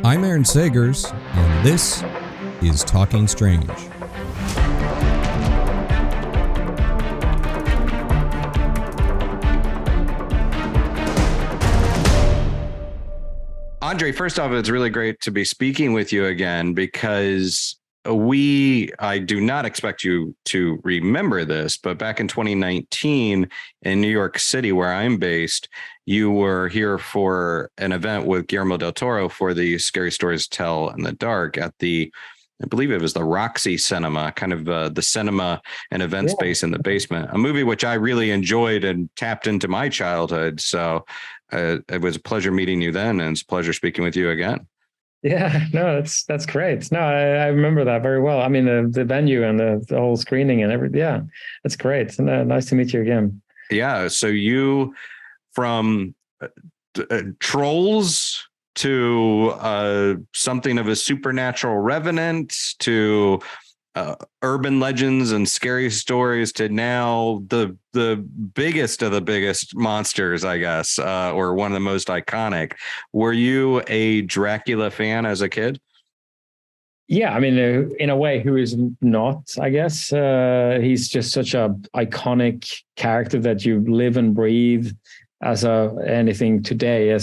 I'm Aaron Sagers, and this is Talking Strange. Andre, first off, it's really great to be speaking with you again because I do not expect you to remember this, but back in 2019 in New York City, where I'm based, you were here for an event with Guillermo del Toro for the Scary Stories to Tell in the Dark at I believe it was the Roxy Cinema, kind of the cinema and event space in the basement, a movie which I really enjoyed and tapped into my childhood. So it was a pleasure meeting you then, and it's a pleasure speaking with you again. Yeah, no, that's great. No, I remember that very well. I mean, the venue and the whole screening and everything. Yeah, that's great. And nice to meet you again. Yeah. So you from trolls to something of a supernatural revenant to urban legends and scary stories to now the biggest of the biggest monsters, I guess, or one of the most iconic. Were you a Dracula fan as a kid? Yeah, I mean, in a way, who is not? I guess he's just such a iconic character that you live and breathe as anything today,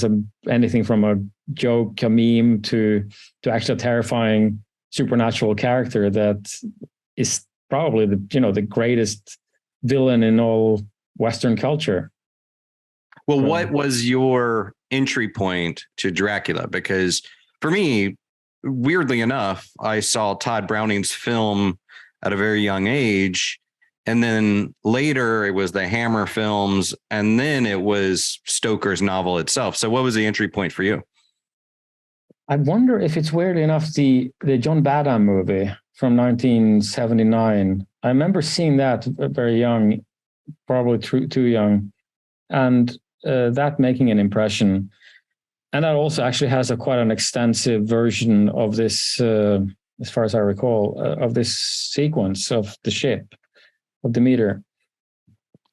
anything from a joke, a meme to actually a terrifying supernatural character that is probably the greatest villain in all Western culture. Well, what was your entry point to Dracula? Because for me, weirdly enough, I saw Todd Browning's film at a very young age. And then later it was the Hammer films. And then it was Stoker's novel itself. So what was the entry point for you? I wonder if it's weirdly enough the John Badham movie from 1979. I remember seeing that very young, probably too young, and that making an impression. And that also actually has quite an extensive version of this, as far as I recall, of this sequence of the ship of Demeter.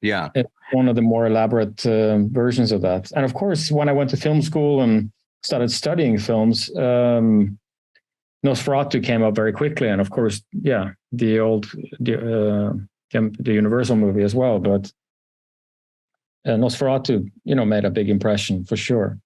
Yeah, it's one of the more elaborate versions of that. And of course, when I went to film school and started studying films, Nosferatu came up very quickly, and of course, yeah, the Universal movie as well. But Nosferatu, made a big impression for sure.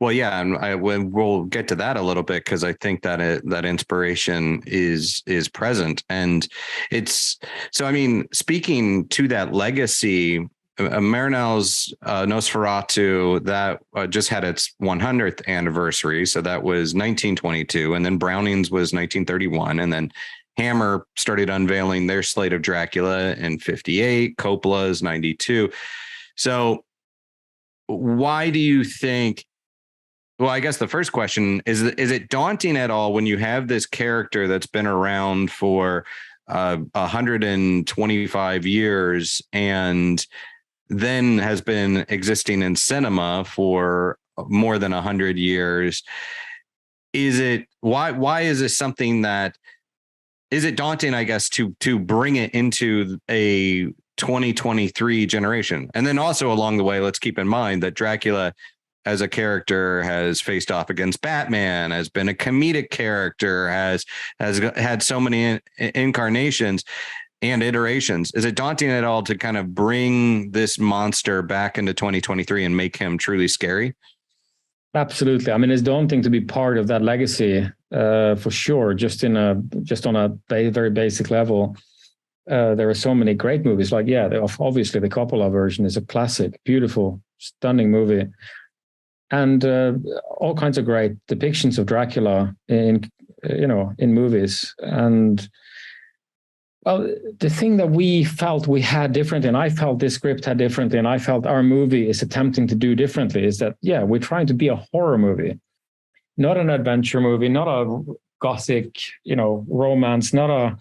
Well, yeah, and we'll get to that a little bit because I think that that inspiration is present, and it's so. I mean, speaking to that legacy. Marnell's Nosferatu that just had its 100th anniversary, so that was 1922, and then Browning's was 1931, and then Hammer started unveiling their slate of Dracula in 58, Coppola's 92. So why do you think? Well, I guess the first question is it daunting at all when you have this character that's been around for 125 years and then has been existing in cinema for more than 100 years? Why is this something that is it daunting, I guess, to bring it into a 2023 generation? And then also along the way, let's keep in mind that Dracula as a character has faced off against Batman, has been a comedic character, has had so many incarnations and iterations. Is it daunting at all to kind of bring this monster back into 2023 and make him truly scary? Absolutely. I mean, it's daunting to be part of that legacy, for sure. Just on a very basic level, there are so many great movies. Like, yeah, obviously the Coppola version is a classic, beautiful, stunning movie, and all kinds of great depictions of Dracula in movies. And well, the thing that we felt we had differently, and I felt this script had differently, and I felt our movie is attempting to do differently, is that, yeah, we're trying to be a horror movie, not an adventure movie, not a gothic, romance, not a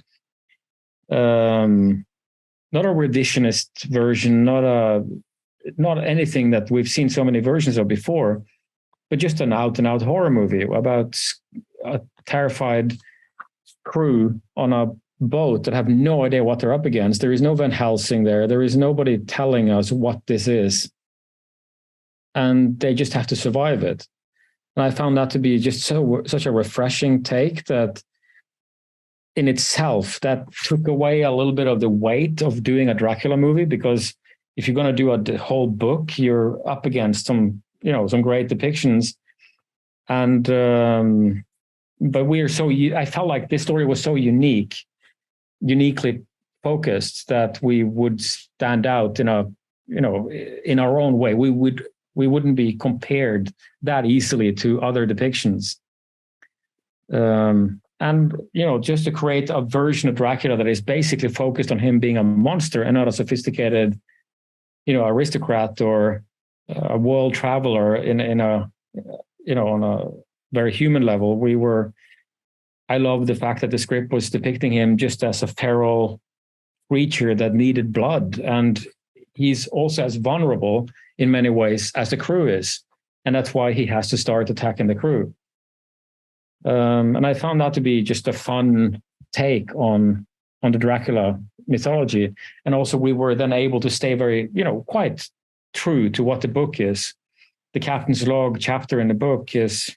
revisionist version, not anything that we've seen so many versions of before, but just an out-and-out horror movie about a terrified crew on a boat that have no idea what they're up against. There is no Van Helsing there. There is nobody telling us what this is. And they just have to survive it. And I found that to be just such a refreshing take that in itself, that took away a little bit of the weight of doing a Dracula movie, because if you're going to do the whole book, you're up against some great depictions. And, but I felt like this story was so uniquely focused, that we would stand out in our own way. We wouldn't be compared that easily to other depictions. And, just to create a version of Dracula that is basically focused on him being a monster and not a sophisticated, aristocrat or a world traveler on a very human level. I love the fact that the script was depicting him just as a feral creature that needed blood. And he's also as vulnerable in many ways as the crew is. And that's why he has to start attacking the crew. And I found that to be just a fun take on the Dracula mythology. And also we were then able to stay very, quite true to what the book is. The Captain's Log chapter in the book is,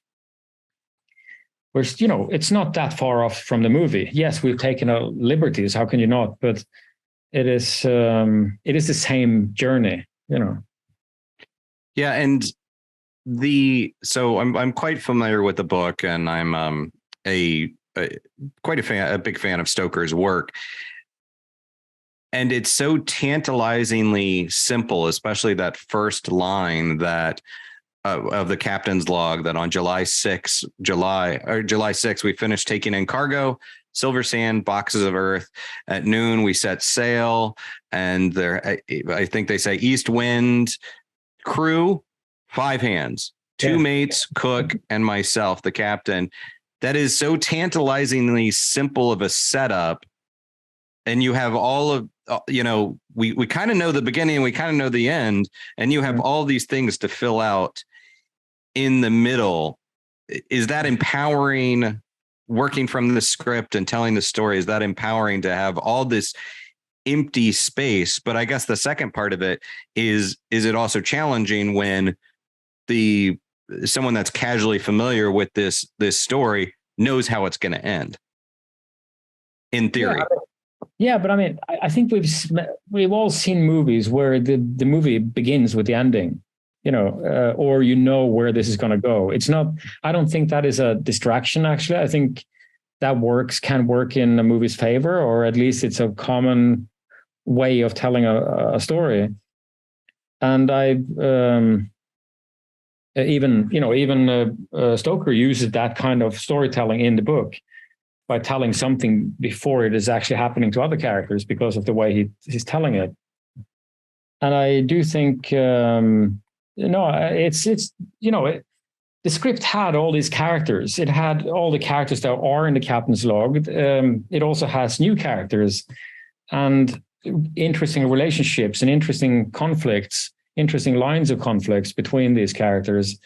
where, it's not that far off from the movie. Yes, we've taken liberties. How can you not? But it is the same journey, Yeah. And so I'm quite familiar with the book, and I'm quite a big fan of Stoker's work. And it's so tantalizingly simple, especially that first line that of the captain's log, that on July 6, we finished taking in cargo, silver sand, boxes of earth. At noon, we set sail, and I think they say east wind, crew, 5 hands, 2 mates, cook, and myself, the captain. That is so tantalizingly simple of a setup. And you have all of, we kind of know the beginning, we kind of know the end, and you have all these things to fill out in the middle. Is that empowering, working from the script and telling the story? Is that empowering to have all this empty space? But I guess the second part of it is it also challenging when someone that's casually familiar with this story knows how it's going to end, in theory? Yeah, but I mean, I think we've all seen movies where the movie begins with the ending, or where this is going to go. It's not. I don't think that is a distraction. Actually, I think that can work in a movie's favor, or at least it's a common way of telling a story. And even Stoker uses that kind of storytelling in the book by telling something before it is actually happening to other characters because of the way he's telling it. And I do think, the script had all these characters. It had all the characters that are in the Captain's Log. It also has new characters and interesting relationships and interesting conflicts, interesting lines of conflicts between these characters,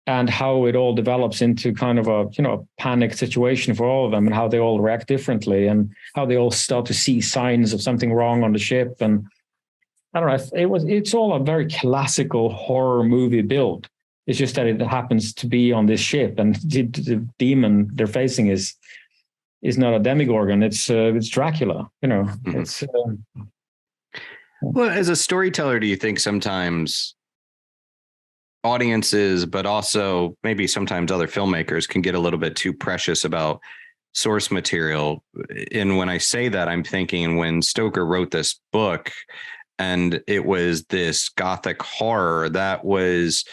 and how it all develops into kind of a panic situation for all of them, and how they all react differently, and how they all start to see signs of something wrong on the ship. And I don't know, it's all a very classical horror movie build. It's just that it happens to be on this ship, and the demon they're facing is not a demigorgon. It's Dracula. Mm-hmm. It's. Well, as a storyteller, do you think sometimes audiences, but also maybe sometimes other filmmakers, can get a little bit too precious about source material? And when I say that, I'm thinking when Stoker wrote this book and it was this gothic horror, that was,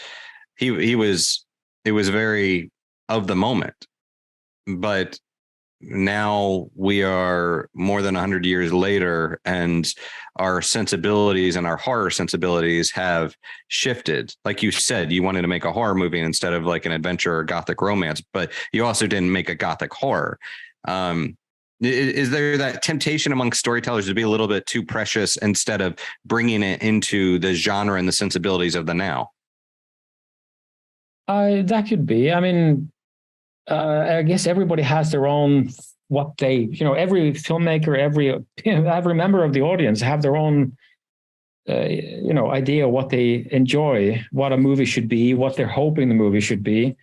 it was very of the moment. But now we are more than 100 years later, and our sensibilities and our horror sensibilities have shifted. Like you said, you wanted to make a horror movie instead of like an adventure or gothic romance, but you also didn't make a gothic horror. Is there that temptation among storytellers to be a little bit too precious instead of bringing it into the genre and the sensibilities of the now? That could be. I mean, I guess everybody has their own, every filmmaker, every member of the audience have their own idea what they enjoy, what a movie should be, what they're hoping the movie should be,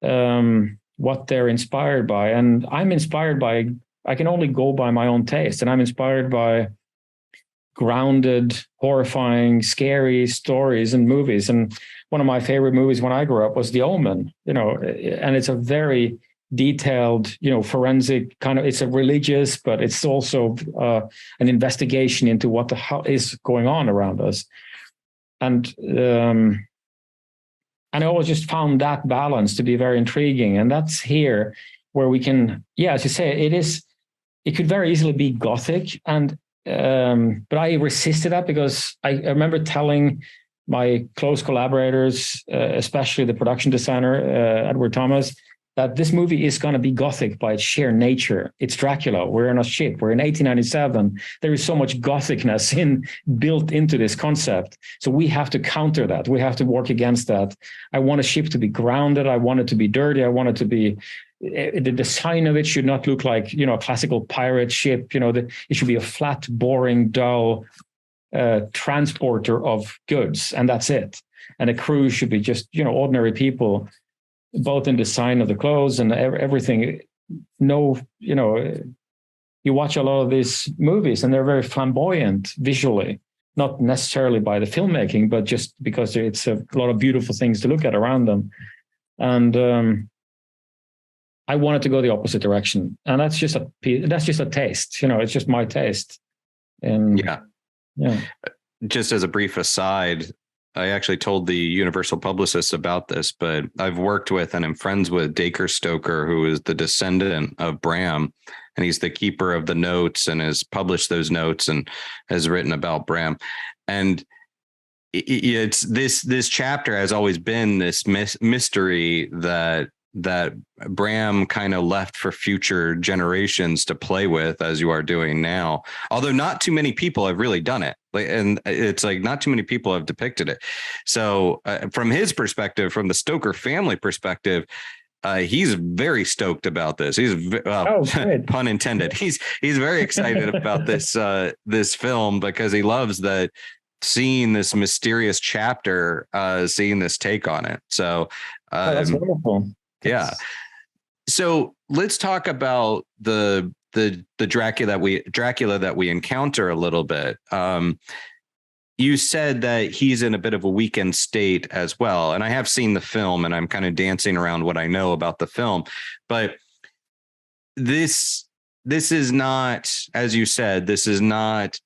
what they're inspired by. And I'm inspired by, I can only go by my own taste, and I'm inspired by grounded, horrifying, scary stories and movies. And one of my favorite movies when I grew up was The Omen, and it's a very detailed, forensic kind of, it's a religious, but it's also an investigation into what the hell is going on around us. And I always just found that balance to be very intriguing. And that's here where we can, as you say, it could very easily be gothic. And but I resisted that because I remember telling my close collaborators, especially the production designer, Edward Thomas, that this movie is going to be gothic by its sheer nature. It's Dracula. We're in a ship. We're in 1897. There is so much gothicness built into this concept. So we have to counter that. We have to work against that. I want a ship to be grounded. I want it to be dirty. I want it to be, the design of it should not look like, a classical pirate ship. It should be a flat, boring, dull transporter of goods. And that's it. And the crew should be just, ordinary people, both in design of the clothes and everything. You watch a lot of these movies and they're very flamboyant visually, not necessarily by the filmmaking, but just because it's a lot of beautiful things to look at around them. And I wanted to go the opposite direction. And that's just a taste, it's just my taste. And yeah. Just as a brief aside, I actually told the Universal publicist about this, but I've worked with and am friends with Dacre Stoker, who is the descendant of Bram, and he's the keeper of the notes and has published those notes and has written about Bram. And it's this chapter has always been this mystery that Bram kind of left for future generations to play with, as you are doing now. Although not too many people have really done it. And it's like not too many people have depicted it. So from his perspective, from the Stoker family perspective, he's very stoked about this. He's pun intended. He's very excited about this film because he loves that, seeing this mysterious chapter, seeing this take on it. So that's wonderful. Yeah. So let's talk about the Dracula that we encounter a little bit. You said that he's in a bit of a weakened state as well. And I have seen the film and I'm kind of dancing around what I know about the film, but this is not, as you said, this is not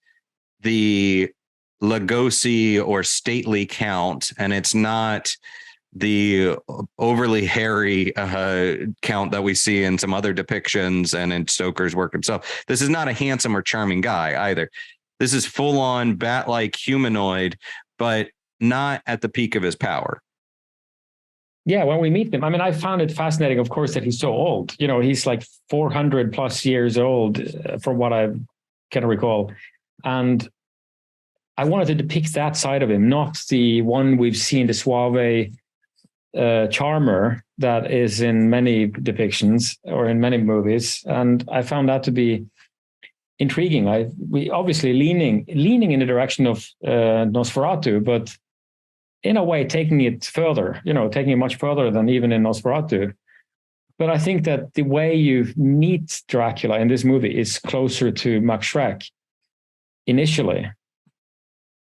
the Lugosi or stately count, and it's not the overly hairy count that we see in some other depictions and in Stoker's work himself. This is not a handsome or charming guy either. This is full on bat-like humanoid, but not at the peak of his power. Yeah, when we meet him, I mean, I found it fascinating, of course, that he's so old. He's like 400 plus years old from what I can recall. And I wanted to depict that side of him, not the one we've seen, the suave charmer that is in many depictions or in many movies. And I found that to be intriguing. We obviously leaning in the direction of Nosferatu, but in a way taking it further, taking it much further than even in Nosferatu. But I think that the way you meet Dracula in this movie is closer to Max Schreck initially.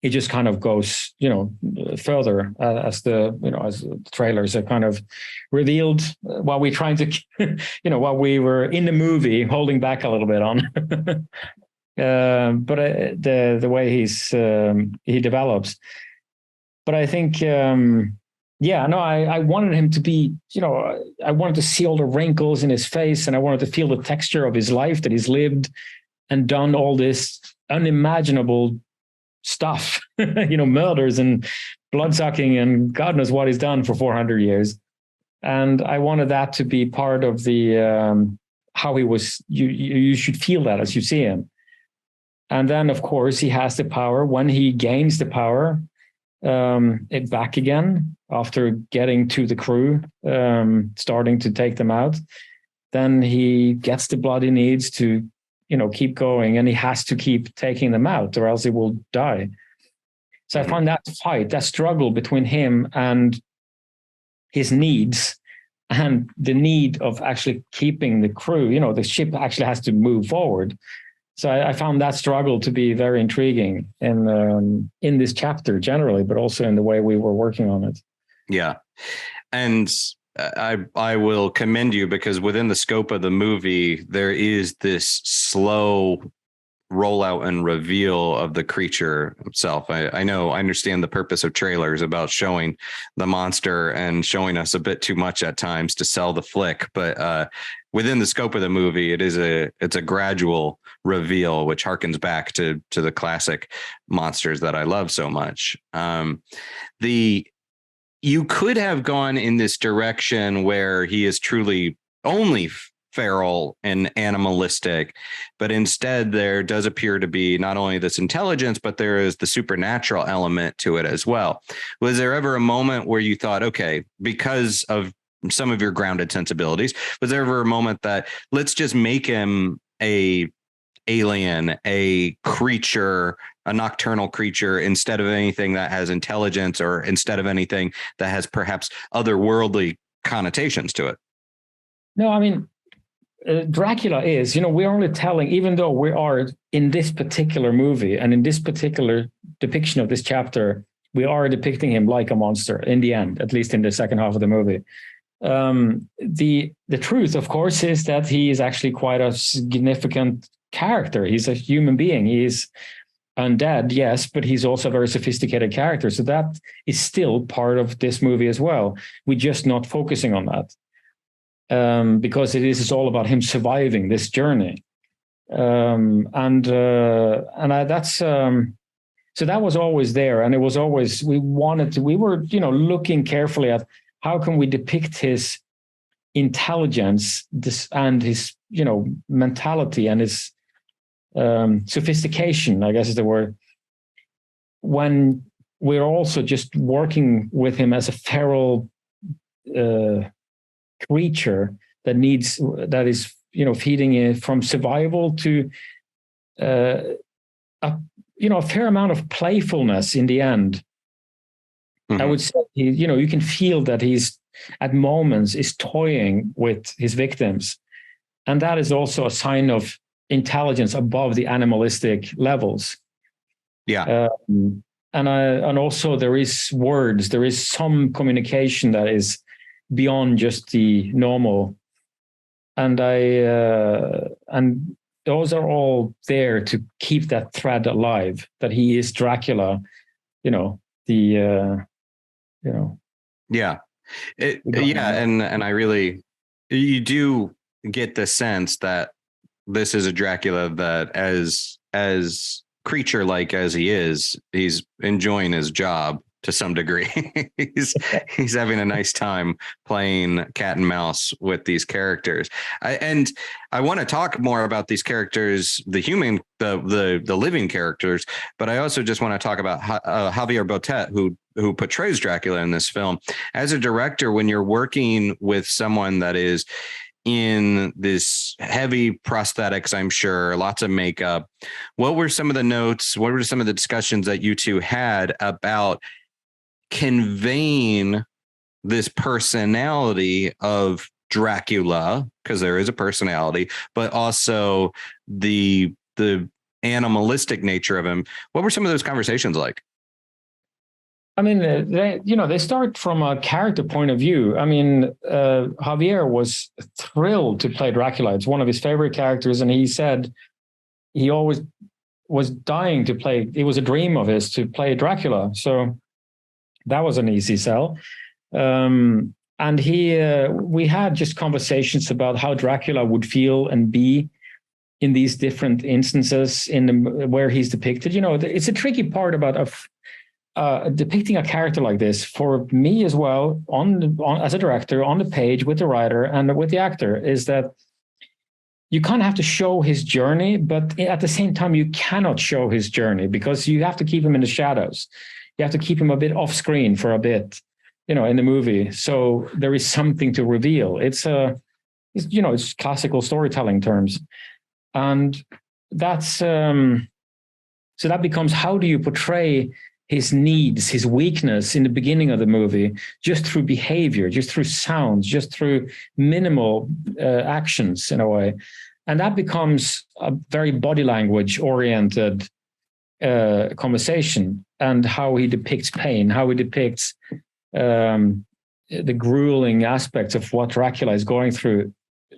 It just kind of goes, further as the trailers are kind of revealed while we're trying to, while we were in the movie holding back a little bit on. But the way he develops. But I think, I wanted him to be, I wanted to see all the wrinkles in his face, and I wanted to feel the texture of his life, that he's lived and done all this unimaginable stuff, murders and bloodsucking and God knows what he's done for 400 years. And I wanted that to be part of the, how he was, you should feel that as you see him. And then, of course, he has the power. When he gains the power, it back again after getting to the crew, starting to take them out, then he gets the blood he needs to keep going, and he has to keep taking them out or else he will die. So I found that fight, that struggle between him and his needs and the need of actually keeping the crew, the ship actually has to move forward. So I found that struggle to be very intriguing in this chapter generally, but also in the way we were working on it. Yeah. And I will commend you, because within the scope of the movie, there is this slow rollout and reveal of the creature itself. I understand the purpose of trailers about showing the monster and showing us a bit too much at times to sell the flick, but within the scope of the movie, it's a gradual reveal, which harkens back to the classic monsters that I love so much. You could have gone in this direction where he is truly only feral and animalistic, but instead there does appear to be not only this intelligence, but there is the supernatural element to it as well. Was there ever a moment where you thought, okay, because of some of your grounded sensibilities, was there ever a moment that let's just make him a alien, a creature, a nocturnal creature, instead of anything that has intelligence, or instead of anything that has perhaps otherworldly connotations to it? No, I mean, Dracula is, we're only telling, even though we are in this particular movie and in this particular depiction of this chapter, we are depicting him like a monster in the end, at least in the second half of the movie. The truth, of course, is that he is actually quite a significant character. He's a human being. He's undead, yes, but he's also a very sophisticated character. So that is still part of this movie as well. We're just not focusing on that. Because it's all about him surviving this journey, so that was always there, and it was always we were looking carefully at how can we depict his intelligence, and his mentality and his sophistication, I guess is the word, when we're also just working with him as a feral creature that is feeding it from survival to a fair amount of playfulness in the end. I would say you can feel that he's at moments is toying with his victims, and that is also a sign of intelligence above the animalistic levels. And also there is words, there is some communication that is beyond just the normal, and those are all there to keep that thread alive, that he is Dracula, and I really, you do get the sense that this is a Dracula that, as creature like as he is, he's enjoying his job to some degree. he's having a nice time playing cat and mouse with these characters. I want to talk more about these characters, the human, the living characters, but I also just want to talk about Javier Botet, who portrays Dracula in this film. As a director, when you're working with someone that is in this heavy prosthetics, I'm sure, lots of makeup, what were some of the notes? What were some of the discussions that you two had about conveying this personality of Dracula, because there is a personality, but also the animalistic nature of him? What were some of those conversations like? I mean, they start from a character point of view. I mean, Javier was thrilled to play Dracula. It's one of his favorite characters, and he said he always was dying to play. It was a dream of his to play Dracula. So that was an easy sell. And we had just conversations about how Dracula would feel and be in these different instances where he's depicted. It's a tricky part about depicting a character like this for me as well, as a director, on the page with the writer and with the actor, is that you kind of have to show his journey, but at the same time, you cannot show his journey because you have to keep him in the shadows. You have to keep him a bit off screen for a bit, in the movie. So there is something to reveal. It's classical storytelling terms. And that's, so that becomes, how do you portray his needs, his weakness in the beginning of the movie, just through behavior, just through sounds, just through minimal actions in a way. And that becomes a very body language oriented conversation, and how he depicts pain, how he depicts the grueling aspects of what Dracula is going through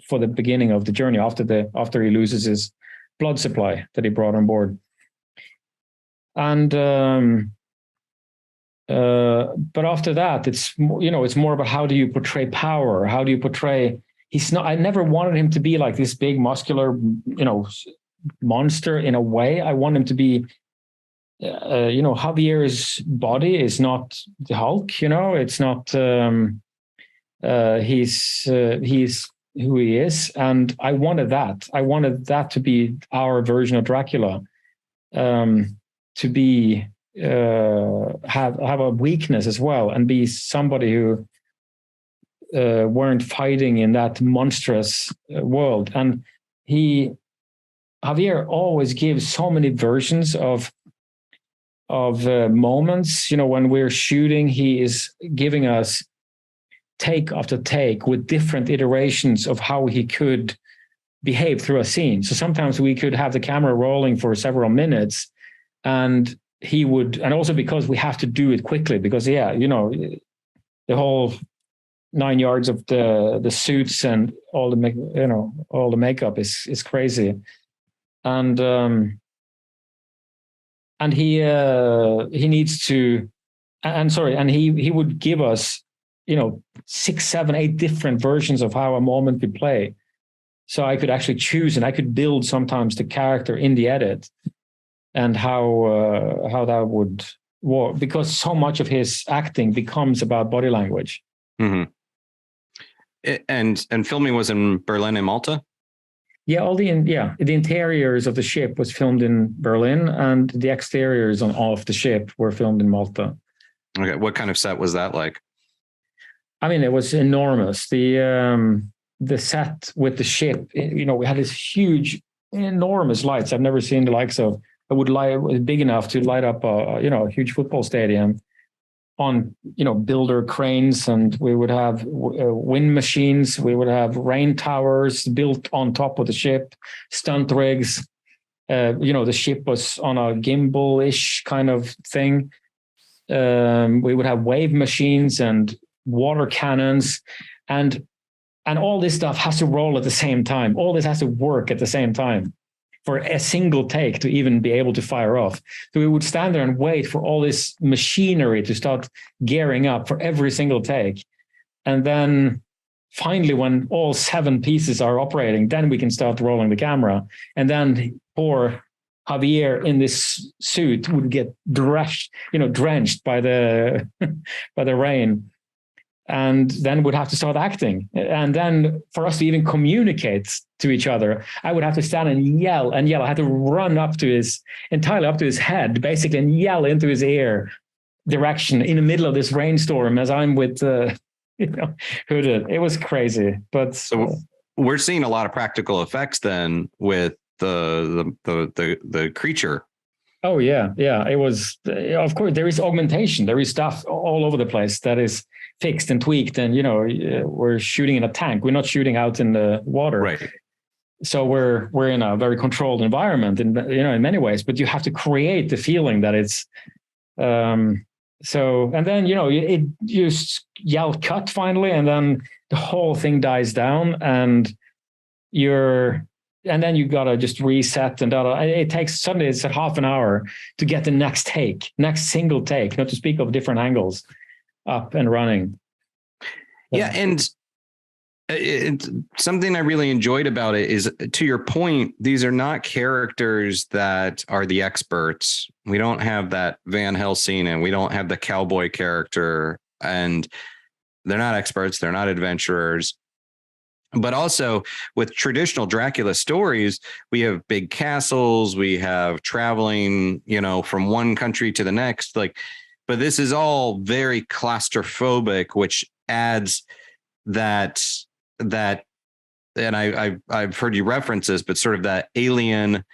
for the beginning of the journey after he loses his blood supply that he brought on board. And but after that, it's more about how do you portray power? How do you portray? He's not. I never wanted him to be like this big muscular, monster in a way. I want him to be, Javier's body is not the Hulk. It's not. He's who he is, and I wanted that. I wanted that to be our version of Dracula, to be have a weakness as well, and be somebody who weren't fighting in that monstrous world. And Javier always gives so many versions of moments. When we're shooting, he is giving us take after take with different iterations of how he could behave through a scene. So sometimes we could have the camera rolling for several minutes, and he would, and also because we have to do it quickly, because the whole 9 yards of the suits and all the makeup is crazy. And he needs to, and he would give us 6, 7, 8 different versions of how a moment could play. So I could actually choose, and I could build sometimes the character in the edit, and how that would work, because so much of his acting becomes about body language. Mm-hmm. And filming was in Berlin and Malta? Yeah, the interiors of the ship was filmed in Berlin, and the exteriors of the ship were filmed in Malta. Okay, what kind of set was that like? I mean, it was enormous. The set with the ship, we had this huge, enormous lights. I've never seen the likes of. It was big enough to light up a huge football stadium on builder cranes, and we would have wind machines. We would have rain towers built on top of the ship, stunt rigs. The ship was on a gimbal-ish kind of thing. We would have wave machines and water cannons, and all this stuff has to roll at the same time. All this has to work at the same time for a single take to even be able to fire off. So we would stand there and wait for all this machinery to start gearing up for every single take. And then finally, when all 7 pieces are operating, then we can start rolling the camera. And then Javier in this suit would get drenched by the by the rain, and then would have to start acting. And then for us to even communicate to each other, I would have to stand and yell. I had to run entirely up to his head, basically, and yell into his ear direction in the middle of this rainstorm as I'm with hooded. It was crazy. But so we're seeing a lot of practical effects then with the creature. Oh yeah. It was, of course, there is augmentation. There is stuff all over the place that is fixed and tweaked, and we're shooting in a tank. We're not shooting out in the water, right? So we're in a very controlled environment, in many ways. But you have to create the feeling that it's so. And then you yell cut finally, and then the whole thing dies down, and then you gotta just reset, and it takes suddenly it's at half an hour to get the next single take, not to speak of different angles up and running. Yeah. And something I really enjoyed about it is, to your point, these are not characters that are the experts. We don't have that Van Helsing, and we don't have the cowboy character, and they're not experts. They're not adventurers. But also with traditional Dracula stories, we have big castles, we have traveling, from one country to the next, but this is all very claustrophobic, which adds that, and I've heard you reference this, but sort of that alien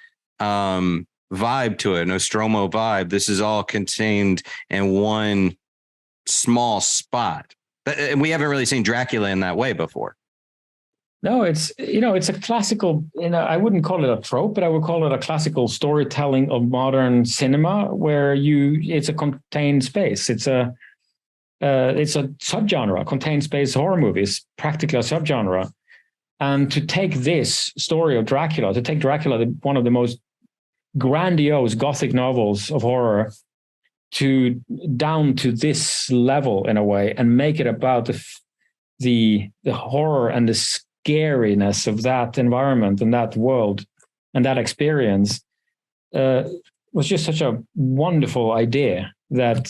vibe to it, Nostromo vibe. This is all contained in one small spot. And we haven't really seen Dracula in that way before. No, it's a classical, I wouldn't call it a trope, but I would call it a classical storytelling of modern cinema where it's a contained space. It's a subgenre, contained space horror movies, practically a subgenre. And to take this story of Dracula, one of the most grandiose Gothic novels of horror, down to this level in a way, and make it about the horror and the scariness of that environment and that world and that experience, was just such a wonderful idea that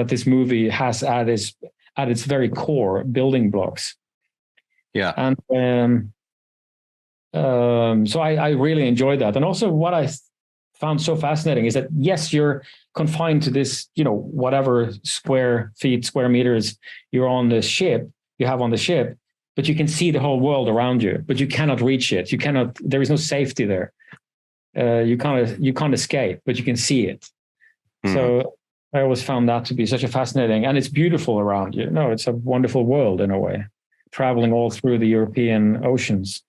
this movie has at its very core building blocks. Yeah. And so I really enjoyed that. And also what I found so fascinating is that, yes, you're confined to this, whatever square meters you have on the ship, but you can see the whole world around you, but you cannot reach it. There is no safety there. You can't escape, but you can see it. Mm. So I always found that to be such a fascinating, and it's beautiful around you. No, it's a wonderful world in a way, traveling all through the European oceans.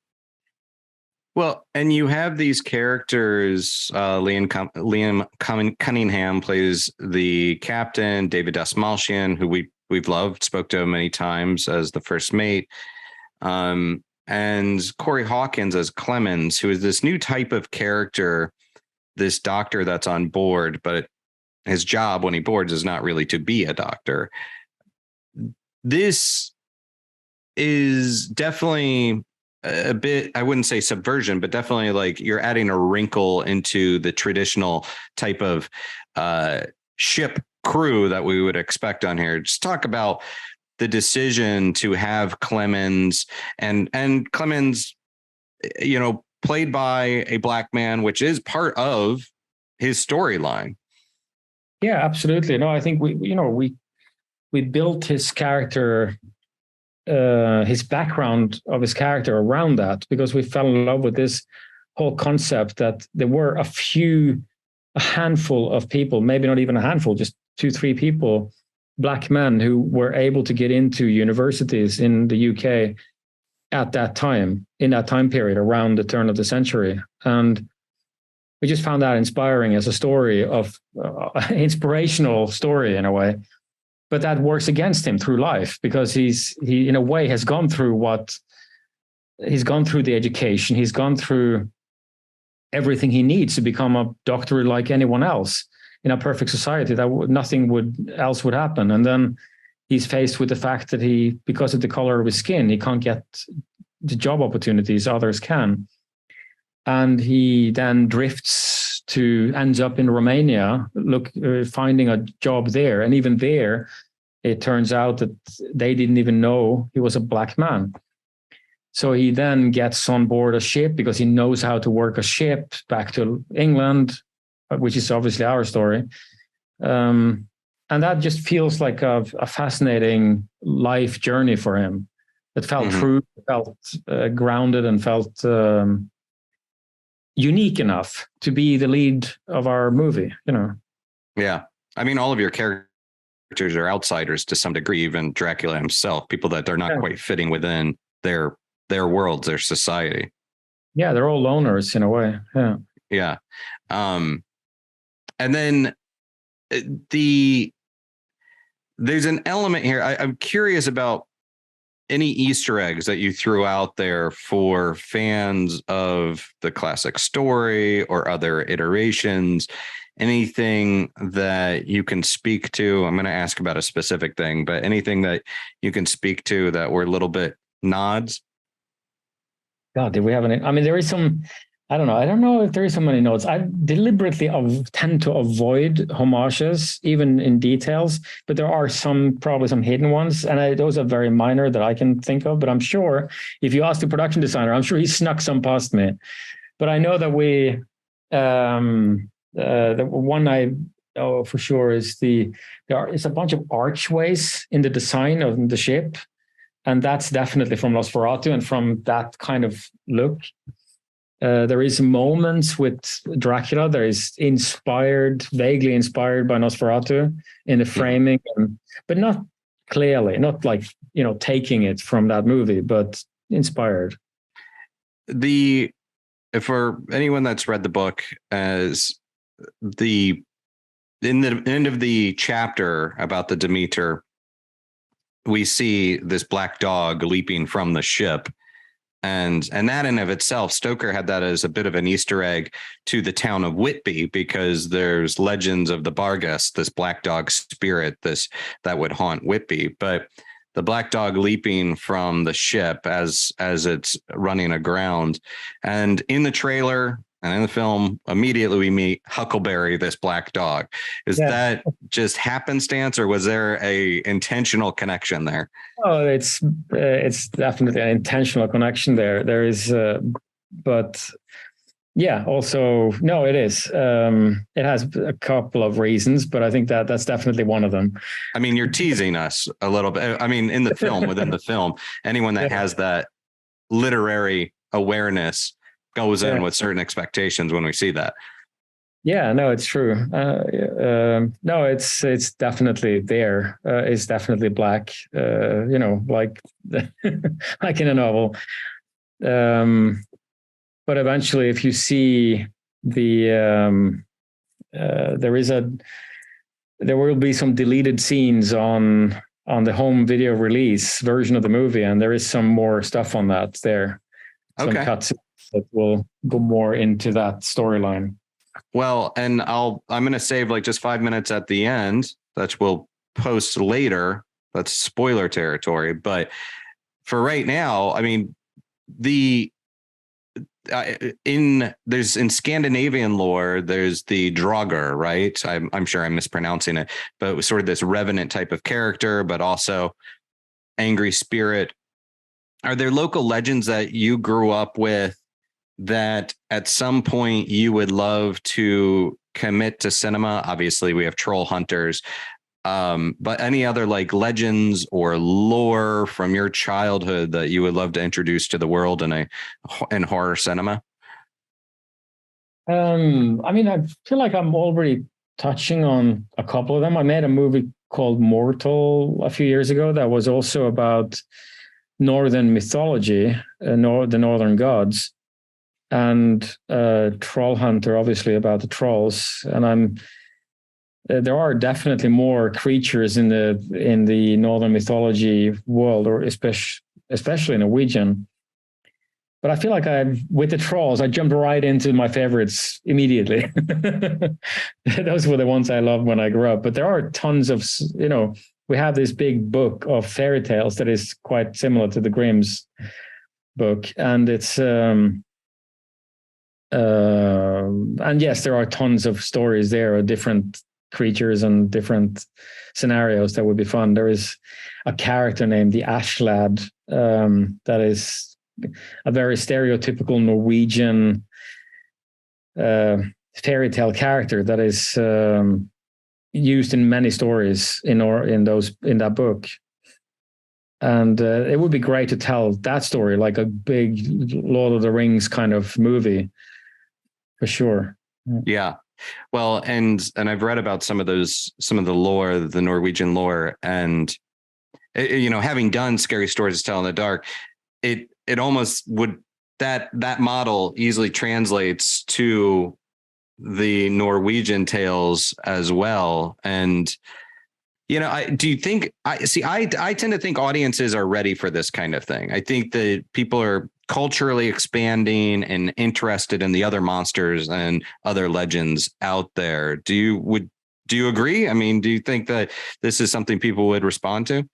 Well, and you have these characters. Liam Cunningham plays the captain. David Dastmalchian, who we've loved, spoke to him many times as the first mate. And Corey Hawkins as Clemens, who is this new type of character, this doctor that's on board, but his job when he boards is not really to be a doctor. This is definitely a bit, I wouldn't say subversion, but definitely like you're adding a wrinkle into the traditional type of ship crew that we would expect on here. Just talk about the decision to have Clemens and Clemens, played by a black man, which is part of his storyline. Yeah, absolutely. No, I think we built his character, his background of his character around that, because we fell in love with this whole concept that there were a handful of people, maybe not even a handful, just 2-3 people, black men, who were able to get into universities in the UK at that time, in that time period around the turn of the century. And we just found that inspiring as a story of inspirational story in a way, but that works against him through life, because he in a way has gone through the education. He's gone through everything he needs to become a doctor like anyone else in a perfect society. That nothing else would happen. And then he's faced with the fact that because of the color of his skin, he can't get the job opportunities others can. And he then ends up in Romania, finding a job there. And even there, it turns out that they didn't even know he was a black man. So he then gets on board a ship because he knows how to work a ship back to England, which is obviously our story. And that just feels like a fascinating life journey for him. It felt true, felt grounded, and felt unique enough to be the lead of our movie, Yeah. I mean, all of your characters are outsiders to some degree, even Dracula himself, people that are not quite fitting within their worlds, their society. Yeah, they're all loners in a way. Yeah. Yeah. And then there's an element here. I'm curious about any Easter eggs that you threw out there for fans of the classic story or other iterations, anything that you can speak to. I'm going to ask about a specific thing, but anything that you can speak to that were a little bit nods? God, did we have any? I mean, there is some, I don't know. I don't know if there is so many notes. I deliberately tend to avoid homages, even in details, but there are probably some hidden ones. And those are very minor that I can think of, but I'm sure if you ask the production designer, I'm sure he snuck some past me. But I know that the one I know for sure is it's a bunch of archways in the design of the ship. And that's definitely from Nosferatu and from that kind of look. There is moments with Dracula that is vaguely inspired by Nosferatu in the framing, but not clearly, not like, taking it from that movie, but inspired. For anyone that's read the book, as in the end of the chapter about the Demeter, we see this black dog leaping from the ship. And that in of itself, Stoker had that as a bit of an Easter egg to the town of Whitby, because there's legends of the Bargus, this black dog spirit, that would haunt Whitby. But the black dog leaping from the ship as it's running aground, and in the trailer and in the film, immediately we meet Huckleberry, this black dog. Is that just happenstance, or was there a intentional connection there? Oh, it's definitely an intentional connection there. There is, but yeah, also, no, it is. It has a couple of reasons, but I think that's definitely one of them. I mean, you're teasing us a little bit. I mean, in the film, within the film, anyone that has that literary awareness goes in with certain expectations when we see that. Yeah, no, it's true. No, it's definitely there. It's definitely black, like like in a novel. But eventually, if you see there will be some deleted scenes on the home video release version of the movie, and there is some more stuff on that there. Some cuts that will go more into that storyline. Well, and I'm going to save like just 5 minutes at the end that we'll post later. That's spoiler territory. But for right now, I mean, in Scandinavian lore, there's the Draugr, right? I'm sure I'm mispronouncing it, but it was sort of this revenant type of character, but also angry spirit. Are there local legends that you grew up with that at some point you would love to commit to cinema? Obviously, we have troll hunters, but any other like legends or lore from your childhood that you would love to introduce to the world in horror cinema? I mean, I feel like I'm already touching on a couple of them. I made a movie called Mortal a few years ago that was also about northern mythology, the northern gods, and Troll Hunter, obviously about the trolls. And there are definitely more creatures in the northern mythology world, or especially Norwegian. But I feel like with the trolls, I jumped right into my favorites immediately. Those were the ones I loved when I grew up. But there are tons of, we have this big book of fairy tales that is quite similar to the Grimm's book. And it's, and yes, there are tons of stories there of different creatures and different scenarios that would be fun. There is a character named the Ash Lad that is a very stereotypical Norwegian fairy tale character that is used in many stories in that book. And it would be great to tell that story like a big Lord of the Rings kind of movie, for sure. Yeah. Well, and I've read about some of the lore, the Norwegian lore, and having done Scary Stories to Tell in the Dark, it almost would that model easily translates to the Norwegian tales as well. And do you think I tend to think audiences are ready for this kind of thing. I think that people are culturally expanding and interested in the other monsters and other legends out there. Do you agree? I mean, do you think that this is something people would respond to?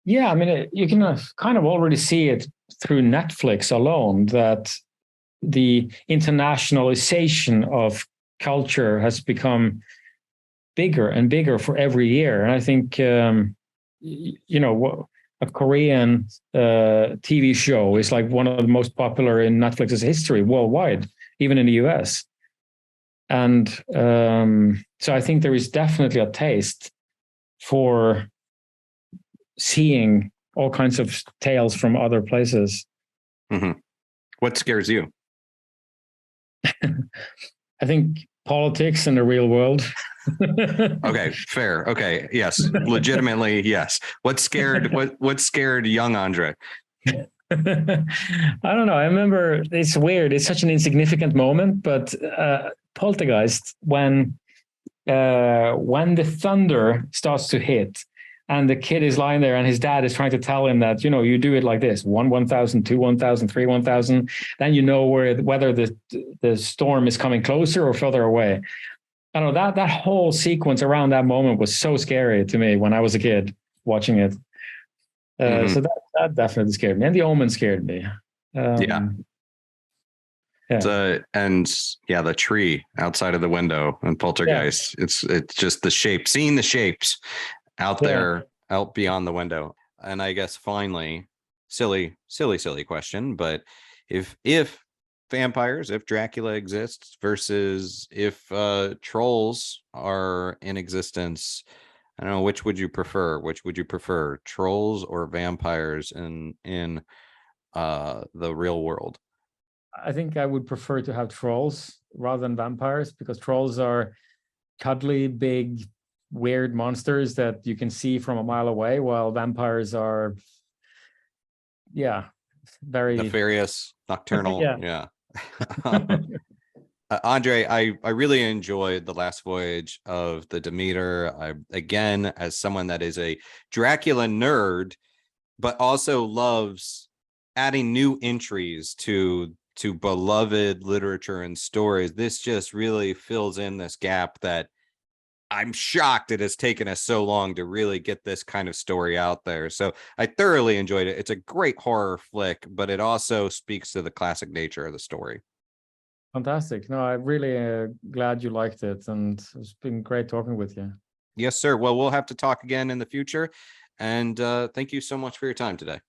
Yeah, I mean, you can kind of already see it through Netflix alone, that the internationalization of culture has become bigger and bigger for every year. And I think, a Korean TV show is like one of the most popular in Netflix's history worldwide, even in the US. And so I think there is definitely a taste for seeing all kinds of tales from other places. Mm-hmm. What scares you? I think politics and the real world. Okay, fair. Okay, yes, legitimately, yes. What scared young Andre? I don't know. I remember, it's weird. It's such an insignificant moment, but Poltergeist, when the thunder starts to hit and the kid is lying there and his dad is trying to tell him that, you do it like this, 1, 1,000, 2, 1,000, 3, 1,000, then you know whether the storm is coming closer or further away. I don't know, that whole sequence around that moment was so scary to me when I was a kid watching it. So that definitely scared me, and The Omen scared me. Yeah. The tree outside of the window and Poltergeist. Yeah. It's just the shape, seeing the shapes out there, out beyond the window. And I guess finally, silly question, but if vampires, if Dracula exists versus if trolls are in existence, I don't know, which would you prefer? Trolls or vampires in the real world? I think I would prefer to have trolls rather than vampires, because trolls are cuddly, big, weird monsters that you can see from a mile away, while vampires are, very nefarious, nocturnal. Yeah. Andre, I really enjoyed the last voyage of the Demeter. Again, as someone that is a Dracula nerd, but also loves adding new entries to beloved literature and stories, this just really fills in this gap that I'm shocked it has taken us so long to really get this kind of story out there. So I thoroughly enjoyed it. It's a great horror flick, but it also speaks to the classic nature of the story. Fantastic. No, I'm really glad you liked it, and it's been great talking with you. Yes, sir. Well, we'll have to talk again in the future. And thank you so much for your time today.